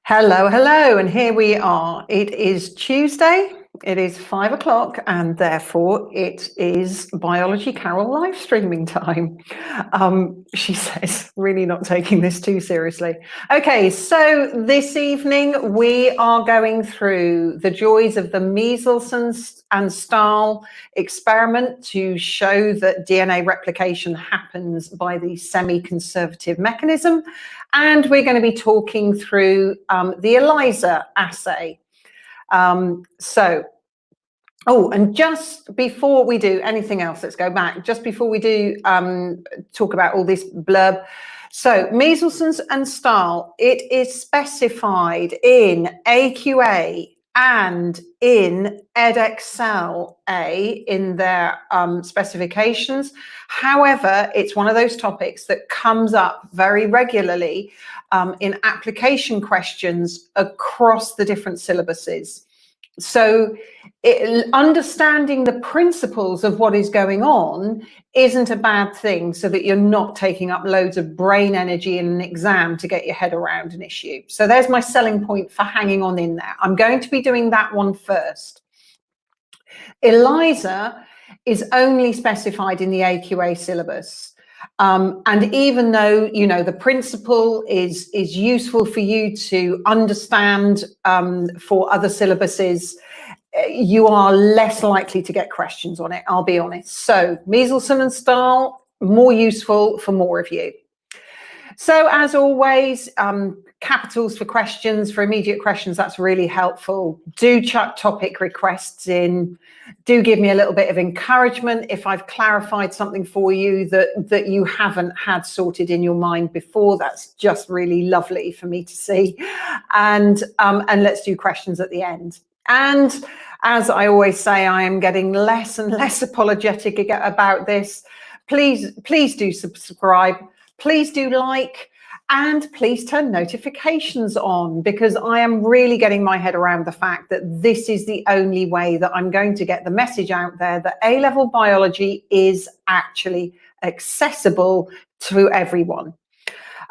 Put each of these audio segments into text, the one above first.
Hello, hello, and here we are. It is Tuesday, it is 5 o'clock, and therefore it is Biology Carol live streaming time. She says, really not taking this too seriously. Okay, so this evening we are going through the joys of the Meselson and Stahl experiment to show that DNA replication happens by the semi-conservative mechanism. And we're going to be talking through the ELISA assay. And just before we do anything else, let's go back. Just before we do talk about all this blurb. So Meselson and Stahl, it is specified in AQA and in Edexcel A in their specifications. However, it's one of those topics that comes up very regularly in application questions across the different syllabuses. So understanding the principles of what is going on isn't a bad thing, so that you're not taking up loads of brain energy in an exam to get your head around an issue. So there's my selling point for hanging on in there. I'm going to be doing that one first. ELISA is only specified in the AQA syllabus. And even though, you know, the principle is useful for you to understand for other syllabuses, you are less likely to get questions on it, I'll be honest. So Meselson and Stahl, more useful for more of you. So as always, capitals for questions, for immediate questions, that's really helpful. Do chuck topic requests in. Do give me a little bit of encouragement if I've clarified something for you that you haven't had sorted in your mind before. That's just really lovely for me to see. And let's do questions at the end. And as I always say, I am getting less and less apologetic about this. Please do subscribe. Please do like, and please turn notifications on, because I am really getting my head around the fact that this is the only way that I'm going to get the message out there that A-level biology is actually accessible to everyone.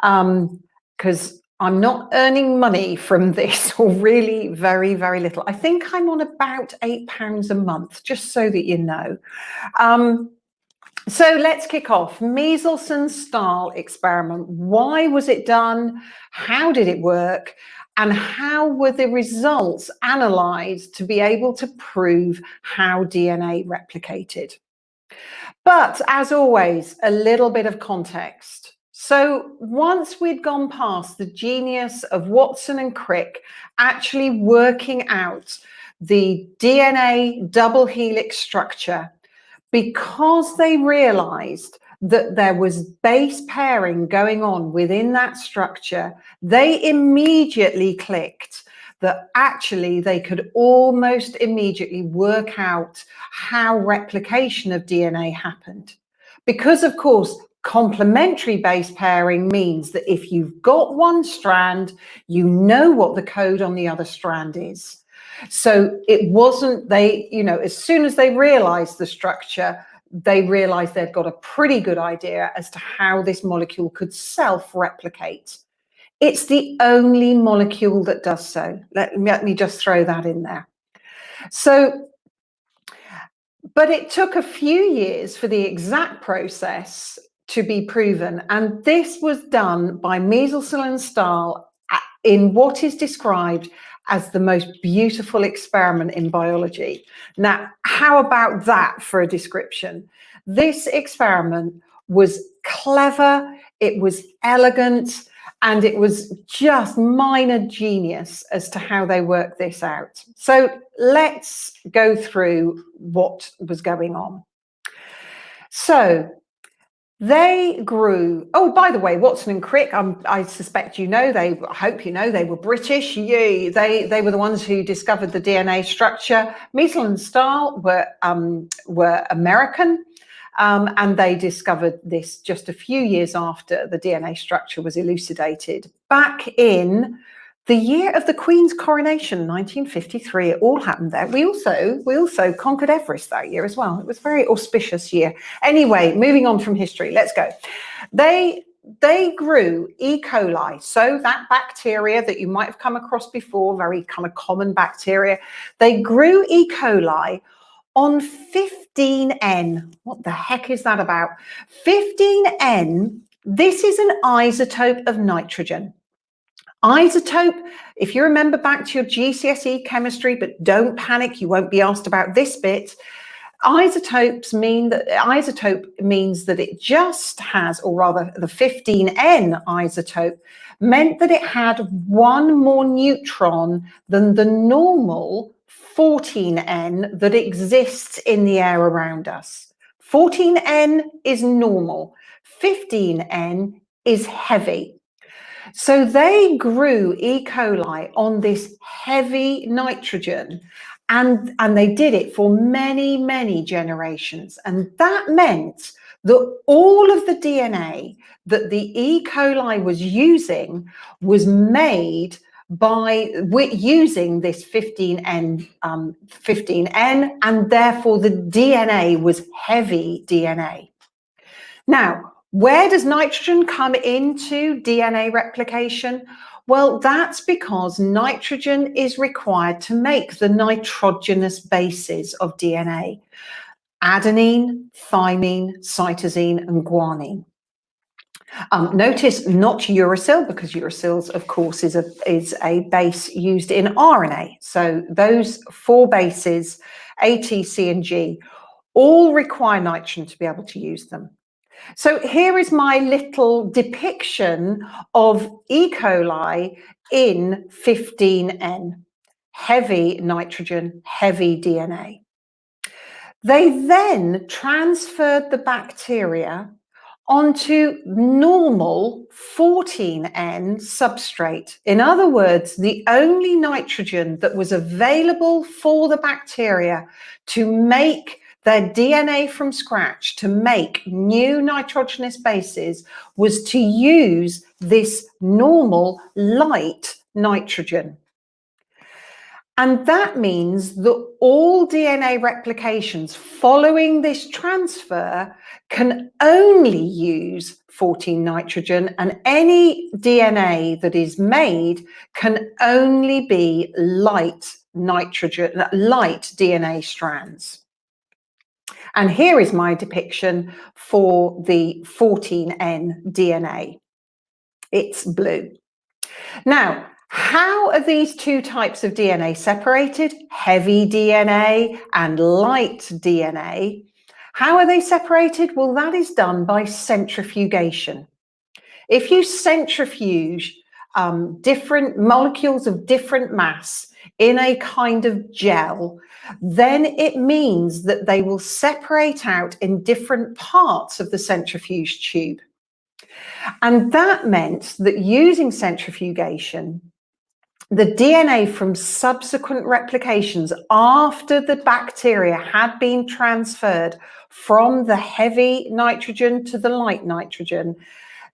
Because I'm not earning money from this, or really very, very little. I think I'm on about £8 a month, just so that you know. So let's kick off. Meselson-Stahl experiment. Why was it done? How did it work? And how were the results analyzed to be able to prove how DNA replicated? But as always, a little bit of context. So once we'd gone past the genius of Watson and Crick actually working out the DNA double helix structure, because they realized that there was base pairing going on within that structure, they immediately clicked that actually they could almost immediately work out how replication of DNA happened. Because, of course, complementary base pairing means that if you've got one strand, you know what the code on the other strand is. So it wasn't, as soon as they realized the structure, they realized they've got a pretty good idea as to how this molecule could self-replicate. It's the only molecule that does so. Let me just throw that in there. So, but it took a few years for the exact process to be proven. And this was done by Meselson and Stahl in what is described as the most beautiful experiment in biology. Now, how about that for a description? This experiment was clever, it was elegant, and it was just minor genius as to how they worked this out. So let's go through what was going on. So they grew. Oh, by the way, Watson and Crick, I suspect you know, I hope you know, they were British. They were the ones who discovered the DNA structure. Meselson and Stahl were American, and they discovered this just a few years after the DNA structure was elucidated. Back in the year of the Queen's coronation, 1953, it all happened there. We also conquered Everest that year as well. It was a very auspicious year. Anyway, moving on from history, let's go. They they grew E. coli, so that bacteria that you might have come across before, very kind of common bacteria, they grew E. coli on 15N. What the heck is that about? 15N, this is an isotope of nitrogen. Isotope, if you remember back to your GCSE chemistry, but don't panic, you won't be asked about this bit. Isotope means that it just has, or rather the 15N isotope meant that it had one more neutron than the normal 14N that exists in the air around us. 14N is normal, 15N is heavy. So they grew E. coli on this heavy nitrogen, and they did it for many, many generations. And that meant that all of the DNA that the E. coli was using was made by using this 15N, and therefore the DNA was heavy DNA. Now, where does nitrogen come into DNA replication? Well, that's because nitrogen is required to make the nitrogenous bases of DNA: adenine, thymine, cytosine, and guanine. Notice not uracil, because uracils, of course, is a base used in RNA. So those four bases, A, T, C, and G, all require nitrogen to be able to use them. So here is my little depiction of E. coli in 15N, heavy nitrogen, heavy DNA. They then transferred the bacteria onto normal 14N substrate. In other words, the only nitrogen that was available for the bacteria to make their DNA from scratch, to make new nitrogenous bases, was to use this normal light nitrogen. And that means that all DNA replications following this transfer can only use 14 nitrogen, and any DNA that is made can only be light nitrogen, light DNA strands. And here is my depiction for the 14N DNA. It's blue. Now, how are these two types of DNA separated? Heavy DNA and light DNA. How are they separated? Well, that is done by centrifugation. If you centrifuge different molecules of different mass in a kind of gel, then it means that they will separate out in different parts of the centrifuge tube. And that meant that using centrifugation, the DNA from subsequent replications after the bacteria had been transferred from the heavy nitrogen to the light nitrogen,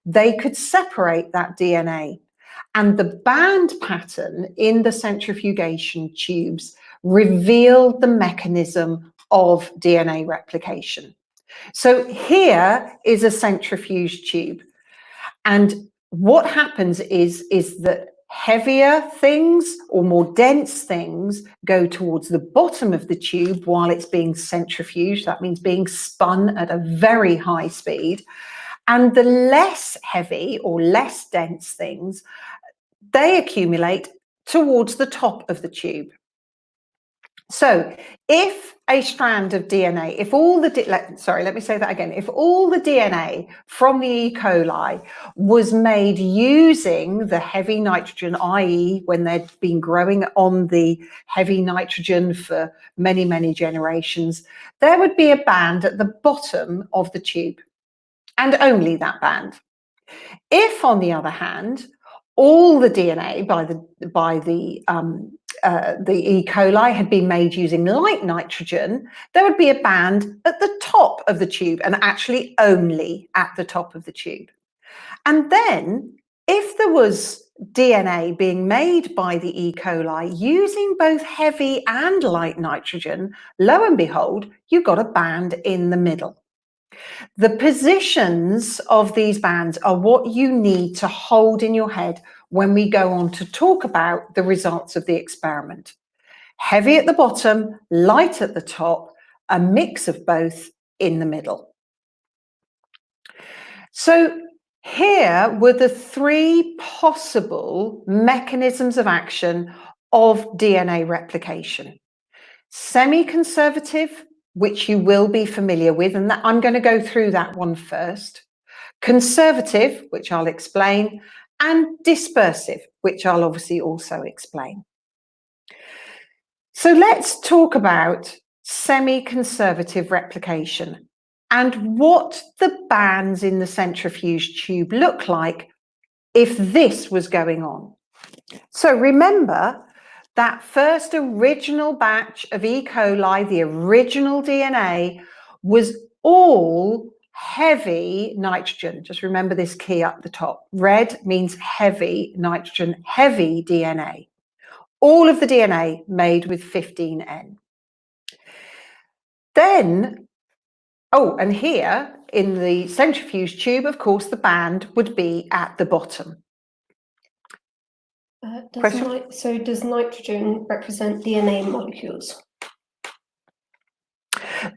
they could separate that DNA. And the band pattern in the centrifugation tubes revealed the mechanism of DNA replication. So here is a centrifuge tube. And what happens is that heavier things or more dense things go towards the bottom of the tube while it's being centrifuged. That means being spun at a very high speed. And the less heavy or less dense things, they accumulate towards the top of the tube. So if a strand of DNA, if all the, let me say that again. If all the DNA from the E. coli was made using the heavy nitrogen, i.e. when they'd been growing on the heavy nitrogen for many, many generations, there would be a band at the bottom of the tube, and only that band. If, on the other hand, all the DNA by the E. coli had been made using light nitrogen, there would be a band at the top of the tube, and actually only at the top of the tube. And then if there was DNA being made by the E. coli using both heavy and light nitrogen, lo and behold, you got a band in the middle. The positions of these bands are what you need to hold in your head when we go on to talk about the results of the experiment. Heavy at the bottom, light at the top, a mix of both in the middle. So here were the three possible mechanisms of action of DNA replication. Semi-conservative, which you will be familiar with, and that I'm going to go through that one first. Conservative, which I'll explain, and dispersive, which I'll obviously also explain. So let's talk about semi-conservative replication and what the bands in the centrifuge tube look like if this was going on. So remember that first original batch of E. coli, the original DNA, was all heavy nitrogen. Just remember this key up the top. Red means heavy nitrogen, heavy DNA. All of the DNA made with 15N. Then, oh, and here in the centrifuge tube, of course, the band would be at the bottom. Does nitrogen represent DNA molecules?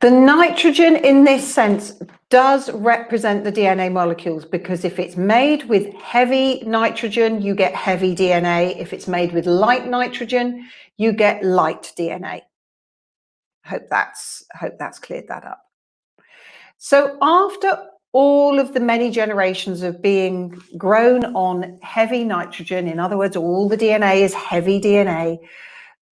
The nitrogen in this sense does represent the DNA molecules, because if it's made with heavy nitrogen, you get heavy DNA. If it's made with light nitrogen, you get light DNA. Hope that's cleared that up. So after all of the many generations of being grown on heavy nitrogen, in other words, all the DNA is heavy DNA,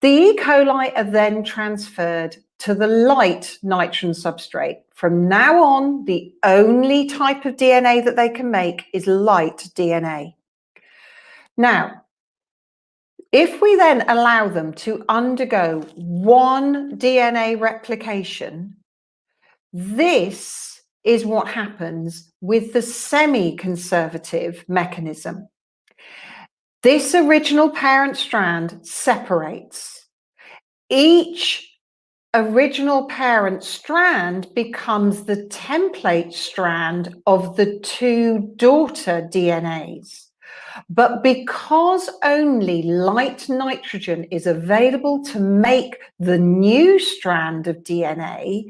the E. coli are then transferred to the light nitrogen substrate. From now on, the only type of DNA that they can make is light DNA. Now, if we then allow them to undergo one DNA replication, this is what happens with the semi-conservative mechanism. This original parent strand separates. Each original parent strand becomes the template strand of the two daughter DNAs. But because only light nitrogen is available to make the new strand of DNA,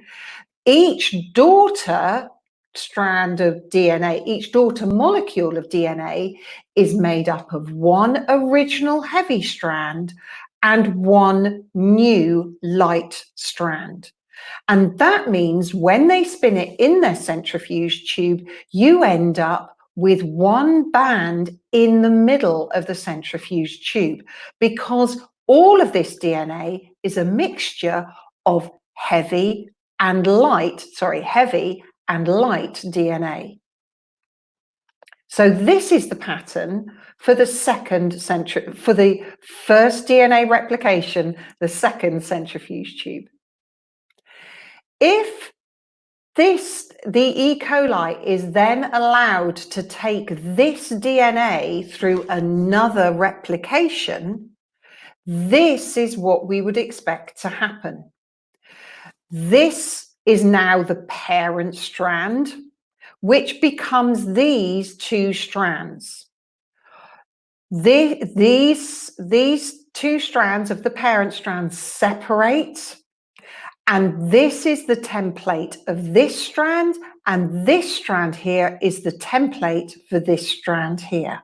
each daughter strand of DNA, each daughter molecule of DNA is made up of one original heavy strand and one new light strand. And that means when they spin it in their centrifuge tube, you end up with one band in the middle of the centrifuge tube, because all of this DNA is a mixture of heavy and light DNA. So this is the pattern for the for the first DNA replication, the second centrifuge tube. If the E. coli is then allowed to take this DNA through another replication, this is what we would expect to happen. This is now the parent strand, which becomes these two strands. These two strands of the parent strand separate, and this is the template of this strand, and this strand here is the template for this strand here.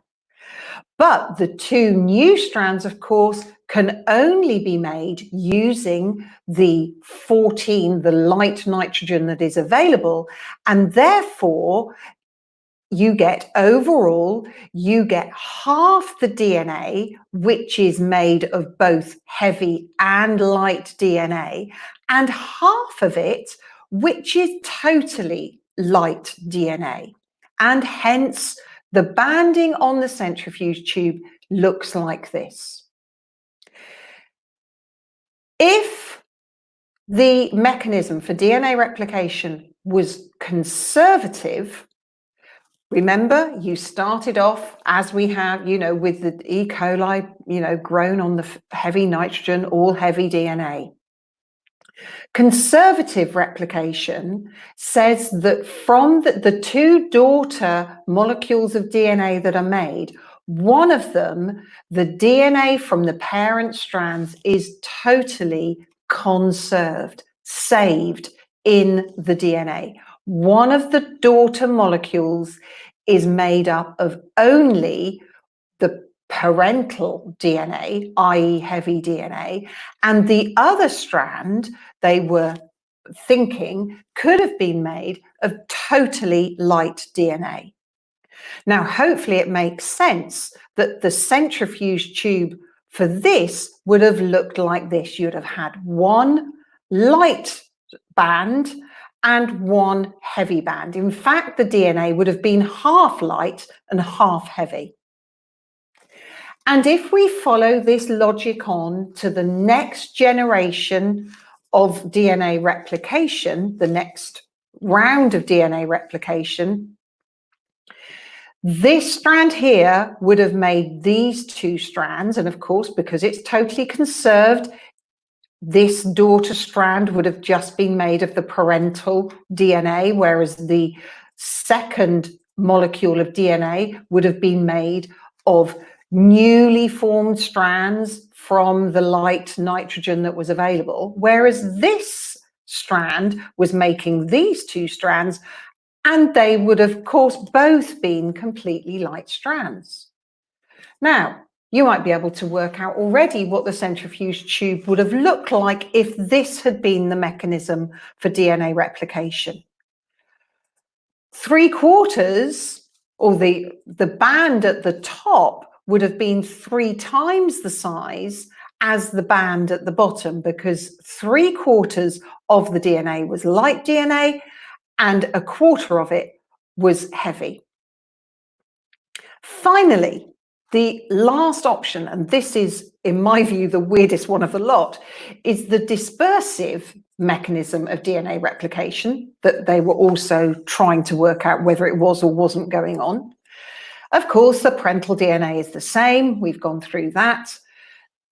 But the two new strands, of course, can only be made using the 14, the light nitrogen that is available, and therefore you get overall, you get half the DNA, which is made of both heavy and light DNA, and half of it, which is totally light DNA. And hence, the banding on the centrifuge tube looks like this. If the mechanism for DNA replication was conservative, remember, you started off as we have, with the E. coli, grown on the heavy nitrogen, all heavy DNA. Conservative replication says that from the two daughter molecules of DNA that are made, one of them, the DNA from the parent strands, is totally conserved, saved in the DNA. One of the daughter molecules is made up of only the parental DNA, i.e. heavy DNA, and the other strand, they were thinking, could have been made of totally light DNA. Now, hopefully it makes sense that the centrifuge tube for this would have looked like this. You'd have had one light band and one heavy band. In fact, the DNA would have been half light and half heavy. And if we follow this logic on to the next generation of DNA replication, the next round of DNA replication, this strand here would have made these two strands. And of course, because it's totally conserved, this daughter strand would have just been made of the parental DNA, whereas the second molecule of DNA would have been made of newly formed strands from the light nitrogen that was available, whereas this strand was making these two strands, and they would have, of course, both been completely light strands. Now, you might be able to work out already what the centrifuge tube would have looked like if this had been the mechanism for DNA replication. 3/4, or the band at the top, would have been 3 times the size as the band at the bottom, because 3/4 of the DNA was light DNA and 1/4 of it was heavy. Finally, the last option, and this is, in my view, the weirdest one of the lot, is the dispersive mechanism of DNA replication that they were also trying to work out whether it was or wasn't going on. Of course, the parental DNA is the same. We've gone through that.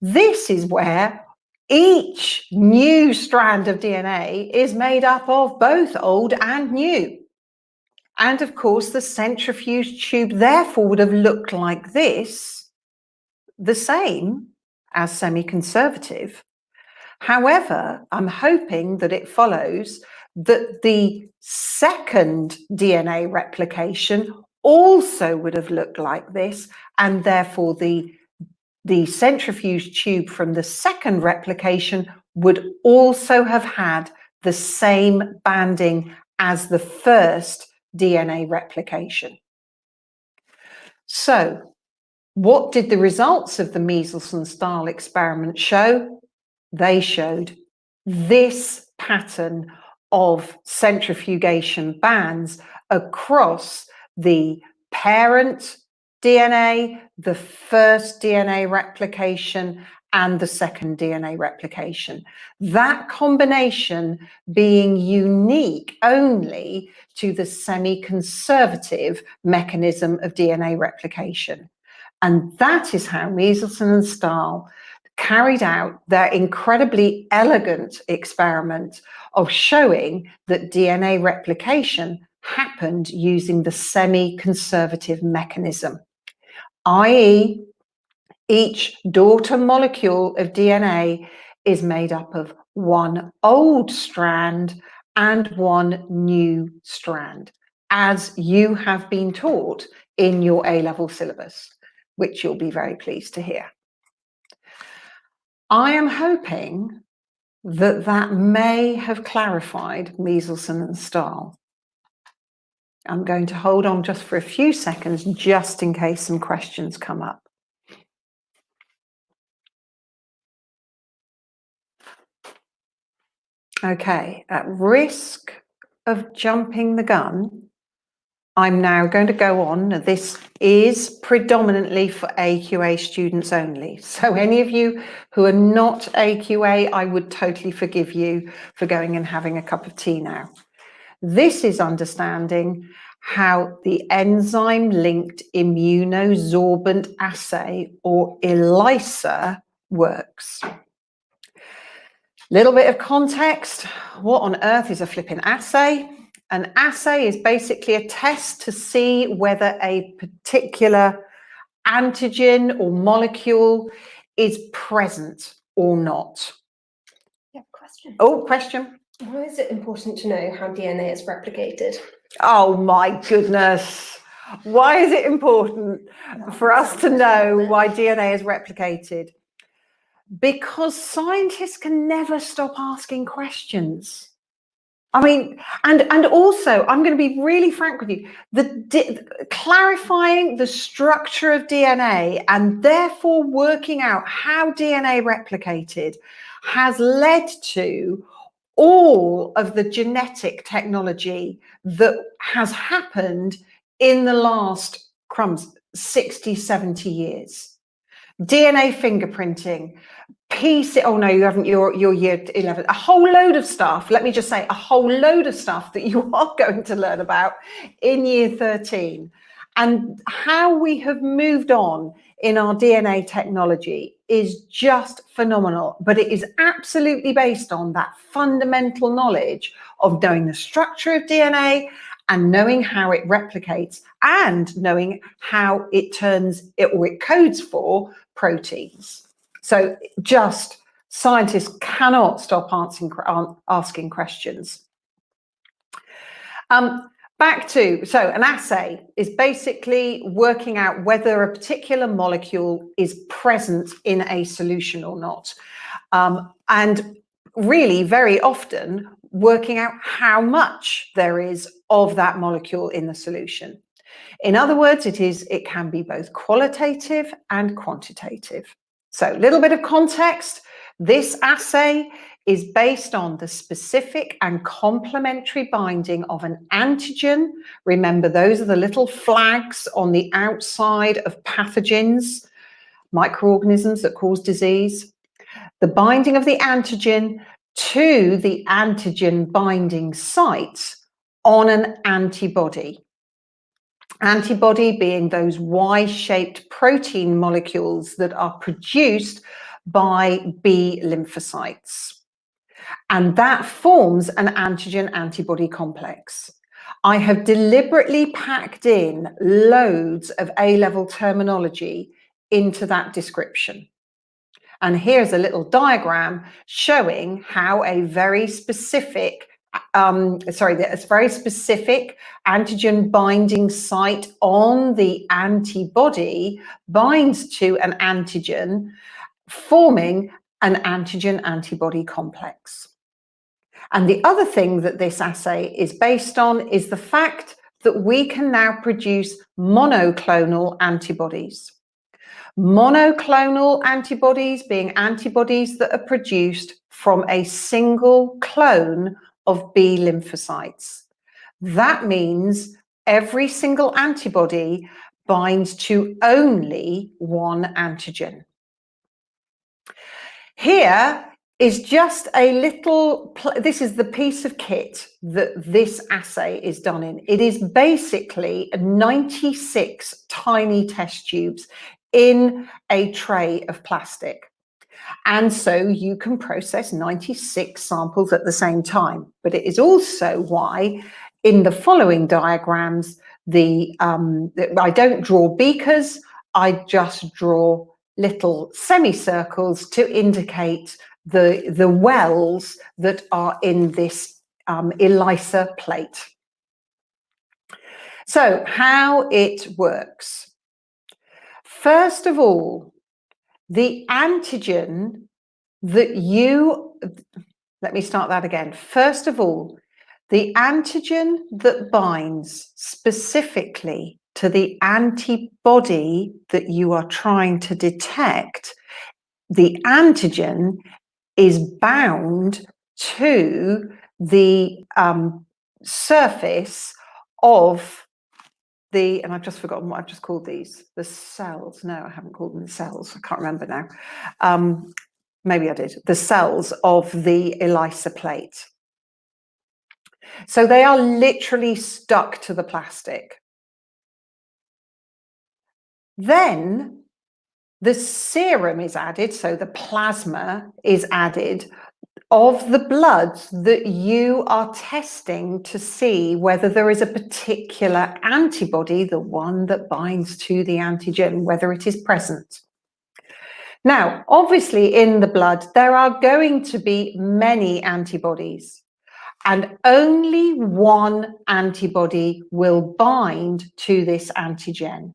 This is where each new strand of DNA is made up of both old and new. And of course, the centrifuge tube therefore would have looked like this, the same as semi-conservative. However, I'm hoping that it follows that the second DNA replication also would have looked like this, and therefore the centrifuge tube from the second replication would also have had the same banding as the first DNA replication. So, what did the results of the Meselson-Stahl experiment show? They showed this pattern of centrifugation bands across the parent DNA, the first DNA replication, and the second DNA replication. That combination being unique only to the semi-conservative mechanism of DNA replication. And that is how Meselson and Stahl carried out their incredibly elegant experiment of showing that DNA replication happened using the semi-conservative mechanism, i.e., each daughter molecule of DNA is made up of one old strand and one new strand, as you have been taught in your A-level syllabus, which you'll be very pleased to hear. I am hoping that that may have clarified Meselson and Stahl. I'm going to hold on just for a few seconds, just in case some questions come up. Okay, at risk of jumping the gun, I'm now going to go on. This is predominantly for AQA students only. So any of you who are not AQA, I would totally forgive you for going and having a cup of tea now. This is understanding how the Enzyme Linked ImmunoSorbent Assay, or ELISA, works. Little bit of context. What on earth is a flipping assay? An assay is basically a test to see whether a particular antigen or molecule is present or not. Yeah, question. Oh, question. Why is it important to know how DNA is replicated? Oh my goodness. Why is it important for us to know why DNA is replicated? Because scientists can never stop asking questions. I mean, and also, I'm going to be really frank with you, clarifying the structure of DNA and therefore working out how DNA replicated has led to all of the genetic technology that has happened in the last 60, 70 years. DNA fingerprinting, oh no, you haven't, you're year 11, a whole load of stuff. Let me just say, a whole load of stuff that you are going to learn about in year 13. And how we have moved on in our DNA technology is just phenomenal, but it is absolutely based on that fundamental knowledge of knowing the structure of DNA and knowing how it replicates and knowing how it codes for proteins. So just scientists cannot stop asking questions. Back to, so an assay is basically working out whether a particular molecule is present in a solution or not. And really very often working out how much there is of that molecule in the solution. In other words, it can be both qualitative and quantitative. So a little bit of context. This assay is based on the specific and complementary binding of an antigen. Remember, those are the little flags on the outside of pathogens, microorganisms that cause disease. The binding of the antigen to the antigen binding site on an antibody. Antibody being those Y-shaped protein molecules that are produced by B lymphocytes. And that forms an antigen-antibody complex. I have deliberately packed in loads of A-level terminology into that description. And here's a little diagram showing how a very specific antigen binding site on the antibody binds to an antigen, forming an antigen-antibody complex. And the other thing that this assay is based on is the fact that we can now produce monoclonal antibodies. Monoclonal antibodies being antibodies that are produced from a single clone of B lymphocytes. That means every single antibody binds to only one antigen. Here is just a little, this is the piece of kit that this assay is done in. It is basically 96 tiny test tubes in a tray of plastic. And so you can process 96 samples at the same time. But it is also why in the following diagrams, I don't draw beakers, I just draw little semicircles to indicate the wells that are in this ELISA plate. So how it works. First of all, the antigen that let me start that again. First of all, the antigen that binds specifically to the antibody that you are trying to detect, the antigen is bound to the surface of and I've just forgotten what I've just called these, the cells. No, I haven't called them the cells. I can't remember now. Maybe I did. The cells of the ELISA plate. So they are literally stuck to the plastic. Then the serum is added, so the plasma is added of the blood that you are testing to see whether there is a particular antibody, the one that binds to the antigen, whether it is present. Now, obviously in the blood, there are going to be many antibodies, and only one antibody will bind to this antigen.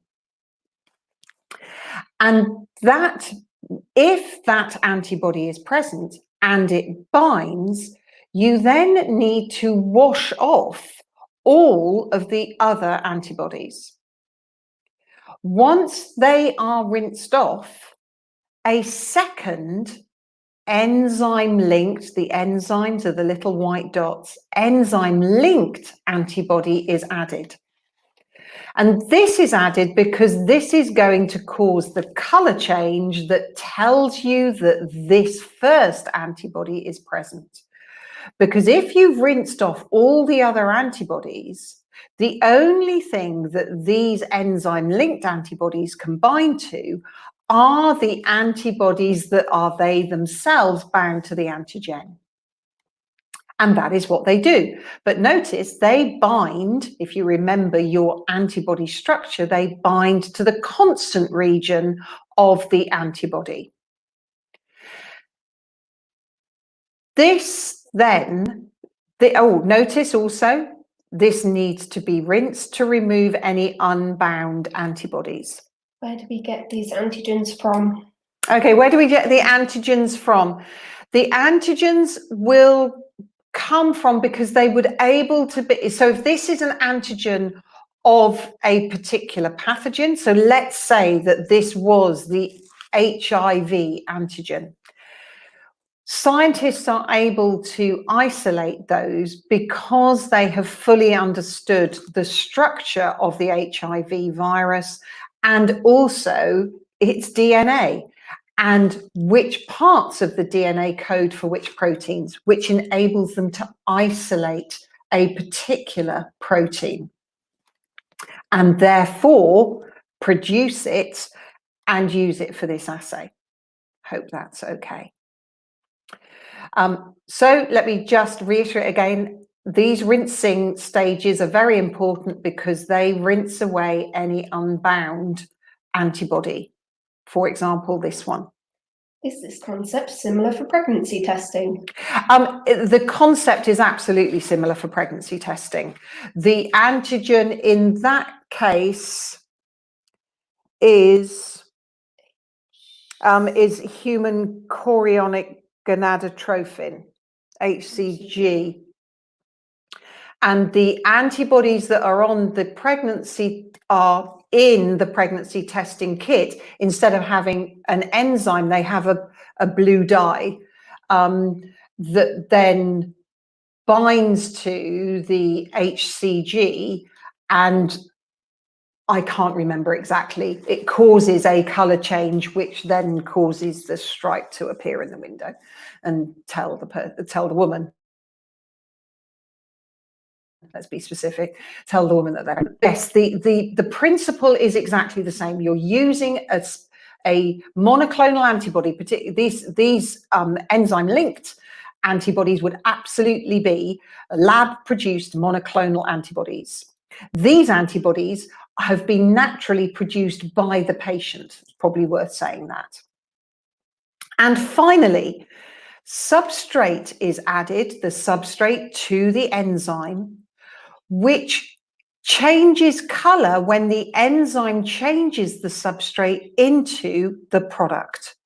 And that, if that antibody is present and it binds, you then need to wash off all of the other antibodies. Once they are rinsed off, a second enzyme linked, the enzymes are the little white dots, enzyme linked antibody is added. And this is added because this is going to cause the color change that tells you that this first antibody is present. Because if you've rinsed off all the other antibodies, the only thing that these enzyme linked antibodies combine to are the antibodies that are they themselves bound to the antigen. And that is what they do. But notice they bind, if you remember your antibody structure, they bind to the constant region of the antibody. This then, notice also, this needs to be rinsed to remove any unbound antibodies. Where do we get these antigens from? Okay, where do we get the antigens from? The antigens will come from because they would able to be, so if this is an antigen of a particular pathogen, so let's say that this was the HIV antigen, scientists are able to isolate those because they have fully understood the structure of the HIV virus and also its DNA and which parts of the DNA code for which proteins, which enables them to isolate a particular protein and therefore produce it and use it for this assay. Hope that's okay. So let me just reiterate again, these rinsing stages are very important because they rinse away any unbound antibody. For example, this one. Is this concept similar for pregnancy testing? The concept is absolutely similar for pregnancy testing. The antigen in that case is human chorionic gonadotrophin, HCG. And the antibodies that are on the pregnancy are in the pregnancy testing kit. Instead of having an enzyme, they have a blue dye that then binds to the HCG, and I can't remember exactly. It causes a color change, which then causes the stripe to appear in the window and tell the woman. Let's be specific. Tell the woman that they're yes. The principle is exactly the same. You're using a monoclonal antibody. Particularly these enzyme linked antibodies would absolutely be lab-produced monoclonal antibodies. These antibodies have been naturally produced by the patient. It's probably worth saying that. And finally, substrate is added, the substrate to the enzyme, which changes color when the enzyme changes the substrate into the product.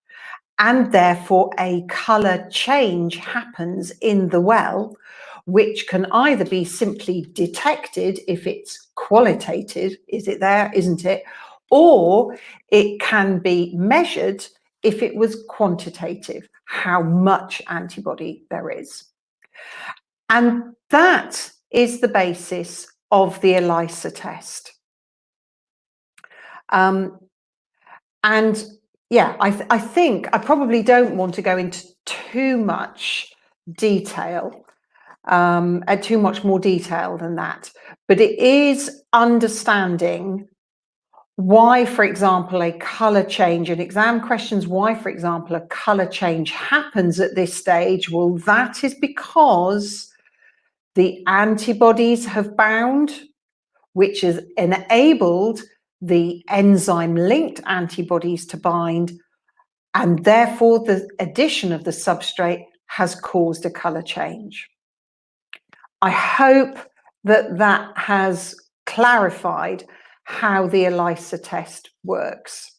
And therefore a color change happens in the well, which can either be simply detected if it's qualitative, is it there, isn't it? Or it can be measured if it was quantitative, how much antibody there is. And that is the basis of the ELISA test. And yeah, I think I probably don't want to go into too much detail, too much more detail than that, but it is understanding why, for example, a colour change in exam questions, why, for example, a colour change happens at this stage, well, that is because the antibodies have bound, which has enabled the enzyme-linked antibodies to bind, and therefore the addition of the substrate has caused a colour change. I hope that that has clarified how the ELISA test works.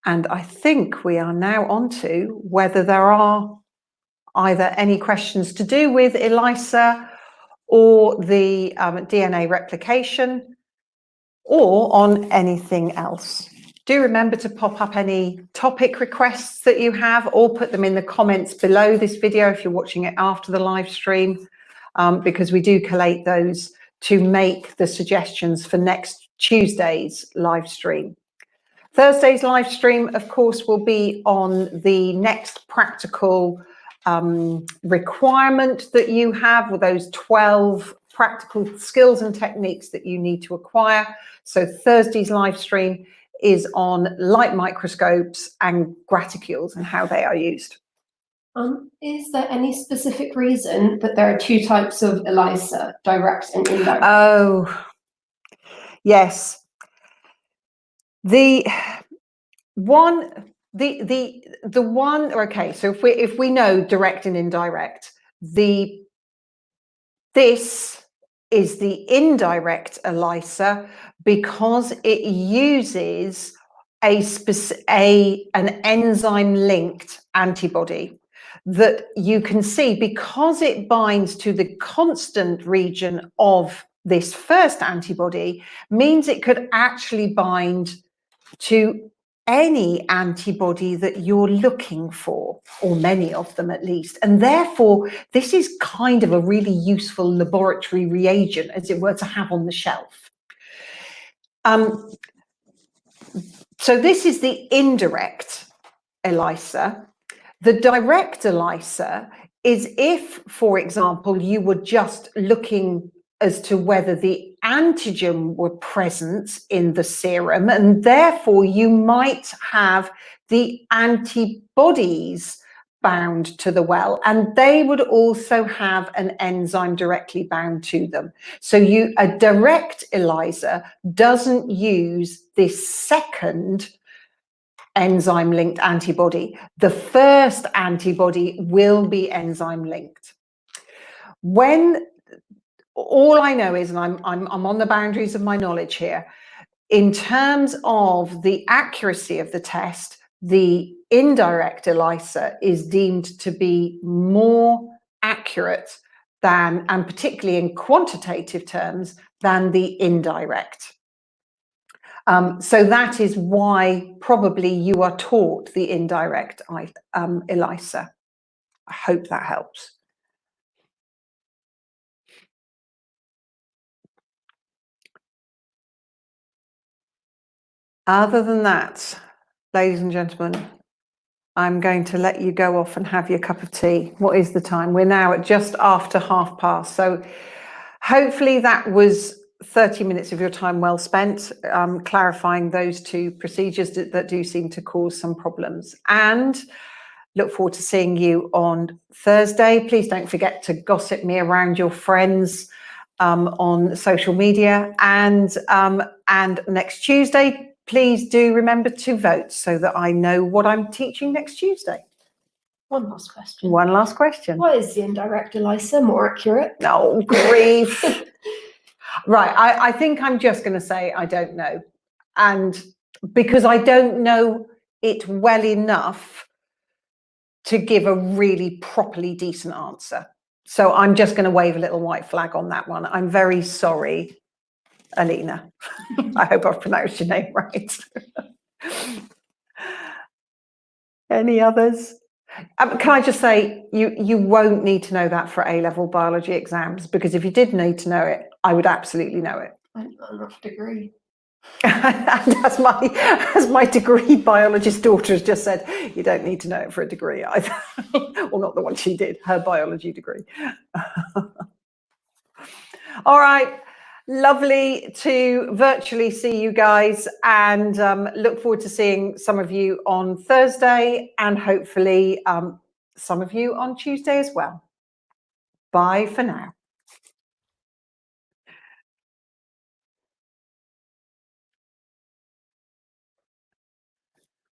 And I think we are now on to whether there are either any questions to do with ELISA or the DNA replication, or on anything else. Do remember to pop up any topic requests that you have, or put them in the comments below this video if you're watching it after the live stream, because we do collate those to make the suggestions for next Tuesday's live stream. Thursday's live stream, of course, will be on the next practical requirement that you have, with those 12 practical skills and techniques that you need to acquire. So Thursday's live stream is on light microscopes and graticules and how they are used. Is there any specific reason that there are two types of ELISA, direct and indirect? Oh, yes. The one, okay, so if we know direct and indirect, this is the indirect ELISA because it uses an enzyme linked antibody that you can see, because it binds to the constant region of this first antibody, means it could actually bind to any antibody that you're looking for, or many of them at least. And therefore, this is kind of a really useful laboratory reagent, as it were, to have on the shelf. So this is the indirect ELISA. The direct ELISA is if, for example, you were just looking as to whether the antigen were present in the serum, and therefore you might have the antibodies bound to the well, and they would also have an enzyme directly bound to them. So a direct ELISA doesn't use this second enzyme linked antibody. The first antibody will be enzyme linked. When all I know is, and I'm on the boundaries of my knowledge here, in terms of the accuracy of the test, the indirect ELISA is deemed to be more accurate than, and particularly in quantitative terms, than the indirect. So that is why probably you are taught the indirect ELISA. I hope that helps. Other than that, ladies and gentlemen, I'm going to let you go off and have your cup of tea. What is the time? We're now at just after past. So hopefully that was 30 minutes of your time well spent, clarifying those two procedures that do seem to cause some problems. And look forward to seeing you on Thursday. Please don't forget to gossip me around your friends on social media. And next Tuesday, please do remember to vote so that I know what I'm teaching next Tuesday. One last question. One last question. Why is the indirect ELISA more accurate? Oh, grief. Right, I think I'm just going to say I don't know. And because I don't know it well enough to give a really properly decent answer. So I'm just going to wave a little white flag on that one. I'm very sorry, Alina. I hope I've pronounced your name right. Any others? Can I just say, you won't need to know that for A-level biology exams, because if you did need to know it, I would absolutely know it. I've got enough degree. as my degree biologist daughter has just said, you don't need to know it for a degree either. Well, not the one she did, her biology degree. All right. Lovely to virtually see you guys, and look forward to seeing some of you on Thursday, and hopefully some of you on Tuesday as well. Bye for now.